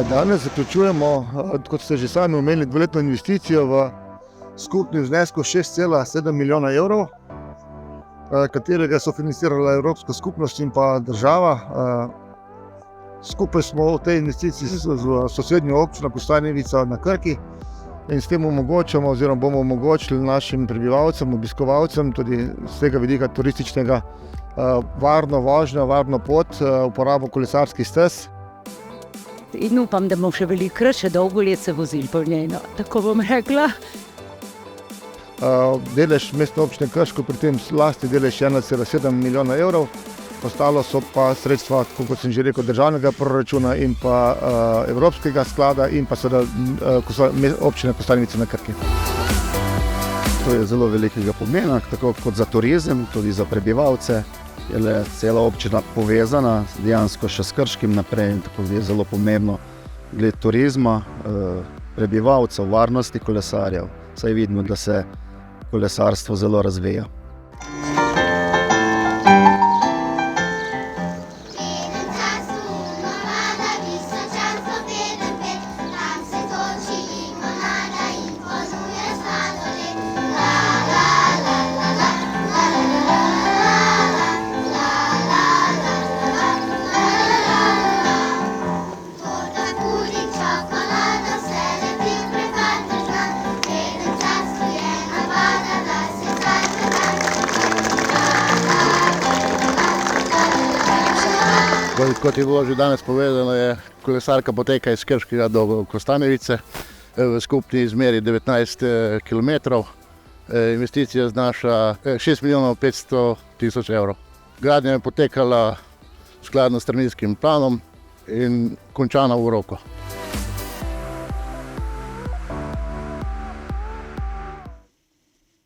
Danes zaključujemo, kot ste že sami omenili, dvoletno investicijo v skupni znesku 6,7 milijona evrov, katerega so financirala Evropska skupnost in pa država. Skupaj smo v tej investiciji z sosednjo občino Kostanjevica na Krki in s tem omogočamo oziroma bomo omogočili našim prebivalcem, obiskovalcem tudi z tega vidika turističnega varno vožnjo, varno pot, uporabo kolesarskih stez. In upam, da bomo še velikokrat, še dolgo let se vozili po njej, no, tako bom rekla. Delež Mestne občine Krško pri tem lasti delež 1,7 milijona evrov, ostalo so pa sredstva, tako kot sem že rekel, državnega proračuna in pa evropskega sklada in pa seveda občine Kostanjevica na Krki. To je zelo velikega pomena, tako kot za turizem, tudi za prebivalce. Je cela občina povezana dejansko še s Krškim naprej, tako je zelo pomembno glede turizma, prebivalcev, varnosti kolesarjev. Saj vidimo, da se kolesarstvo zelo razvija. Kot je bilo že danes povedano, je kolesarka poteka iz Krškega do Kostanjevice v skupni izmeri 19 km. Investicija znaša 6 milijonov 500 tisoč evrov. Gradnja je potekala skladno s terminskim planom in končana v roku.